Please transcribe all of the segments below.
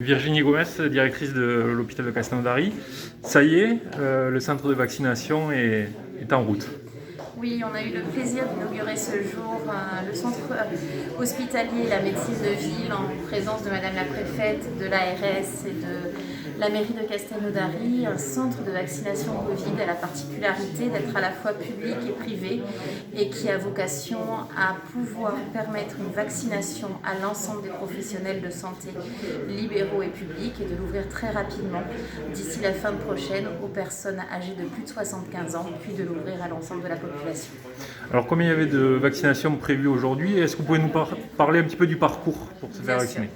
Virginie Gomez, directrice de l'hôpital de Castelnaudary. Ça y est, le centre de vaccination est en route. Oui, on a eu le plaisir d'inaugurer ce jour le centre hospitalier et la médecine de ville en présence de Madame la Préfète, de l'ARS et de la mairie de Castelnaudary. Un centre de vaccination Covid a la particularité d'être à la fois public et privé et qui a vocation à pouvoir permettre une vaccination à l'ensemble des professionnels de santé libéraux et publics et de l'ouvrir très rapidement d'ici la fin de prochaine aux personnes âgées de plus de 75 ans, puis de l'ouvrir à l'ensemble de la population. Alors combien il y avait de vaccinations prévues aujourd'hui? Est-ce que vous pouvez nous parler un petit peu du parcours pour se faire vacciner?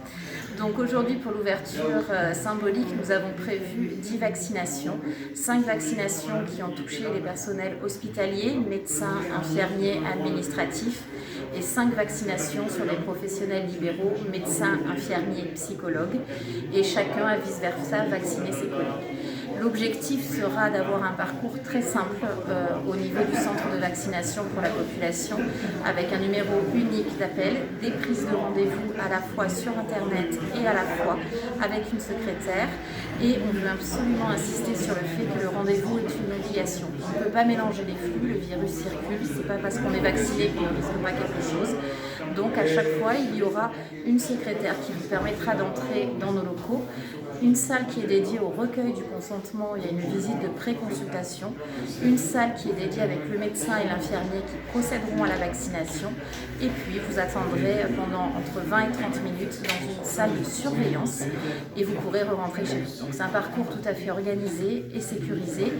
Donc aujourd'hui, pour l'ouverture symbolique, nous avons prévu 10 vaccinations, 5 vaccinations qui ont touché les personnels hospitaliers, médecins, infirmiers, administratifs, et 5 vaccinations sur les professionnels libéraux, médecins, infirmiers, psychologues, et chacun a vice-versa vacciné ses collègues. L'objectif sera d'avoir un parcours très simple au niveau du centre de vaccination pour la population, avec un numéro unique d'appel, des prises de rendez-vous à la fois sur Internet et à la fois avec une secrétaire. Et on veut absolument insister sur le fait que le rendez-vous est une obligation. On ne peut pas mélanger les flux, le virus circule, c'est pas parce qu'on est vacciné qu'on ne risque pas quelque chose. Donc à chaque fois, il y aura une secrétaire qui vous permettra d'entrer dans nos locaux, une salle qui est dédiée au recueil du consentement, il y a une visite de pré-consultation, une salle qui est dédiée avec le médecin et l'infirmier qui procéderont à la vaccination, et puis vous attendrez pendant entre 20 et 30 minutes dans une salle de surveillance et vous pourrez re-rentrer chez vous. Donc c'est un parcours tout à fait organisé et sécurisé,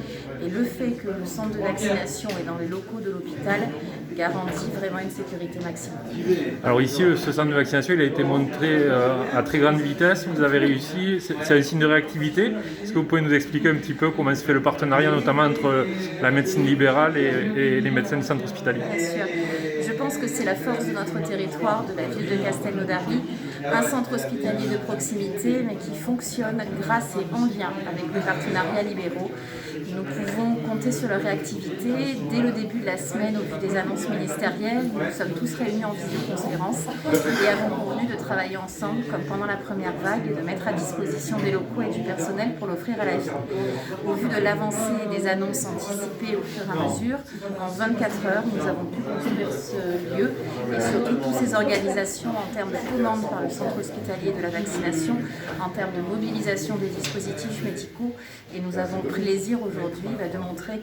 et le fait que le centre de vaccination est dans les locaux de l'hôpital garantit vraiment une sécurité maximum. Alors ici, ce centre de vaccination, il a été montré à très grande vitesse, vous avez réussi, c'est un signe de réactivité. Est-ce que vous pouvez nous expliquer un petit peu comment se fait le partenariat, notamment entre la médecine libérale et les médecins du centre hospitalier? Bien sûr. Je pense que c'est la force de notre territoire, de la ville de Castelnaudary, un centre hospitalier de proximité, mais qui fonctionne grâce et en lien avec les partenariats libéraux. Nous pouvons compter sur leur réactivité. Dès le début de la semaine, au vu des annonces ministérielles, nous sommes tous réunis en visioconférence et avons convenu de travailler ensemble, comme pendant la première vague, et de mettre à disposition des locaux et du personnel pour l'offrir à la ville. Au vu de l'avancée des annonces anticipées au fur et à mesure, en 24 heures, nous avons pu construire ce lieu et surtout toutes ces organisations en termes de commande par le centre hospitalier de la vaccination, en termes de mobilisation des dispositifs médicaux, et nous avons plaisir aujourd'hui de montrer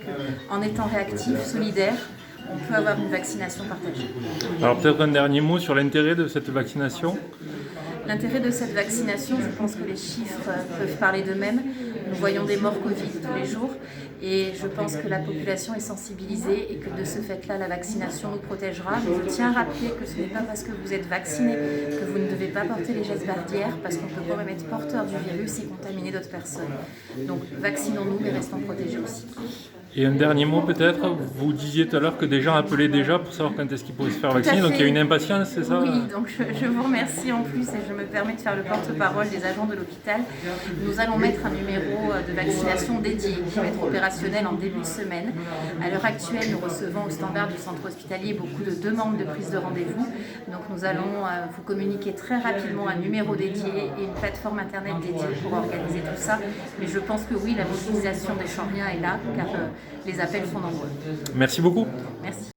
qu'en étant réactifs, solidaires, on peut avoir une vaccination partagée. Alors peut-être un dernier mot sur l'intérêt de cette vaccination? L'intérêt de cette vaccination, je pense que les chiffres peuvent parler d'eux-mêmes. Nous voyons des morts Covid tous les jours et je pense que la population est sensibilisée et que de ce fait-là, la vaccination nous protégera. Mais je tiens à rappeler que ce n'est pas parce que vous êtes vacciné que vous ne devez pas porter les gestes barrières, parce qu'on peut quand même être porteur du virus et contaminer d'autres personnes. Donc vaccinons-nous mais restons protégés aussi. Et un dernier mot peut-être, vous disiez tout à l'heure que des gens appelaient déjà pour savoir quand est-ce qu'ils pouvaient se faire vacciner, donc il y a une impatience, c'est ça? Oui, donc je vous remercie en plus et je me permets de faire le porte-parole des agents de l'hôpital. Nous allons mettre un numéro de vaccination dédié qui va être opérationnel en début de semaine. À l'heure actuelle, nous recevons au standard du centre hospitalier beaucoup de demandes de prise de rendez-vous. Donc nous allons vous communiquer très rapidement un numéro dédié et une plateforme internet dédiée pour organiser tout ça. Mais je pense que oui, la mobilisation des Chambriens est là car les appels sont nombreux. Merci beaucoup. Merci.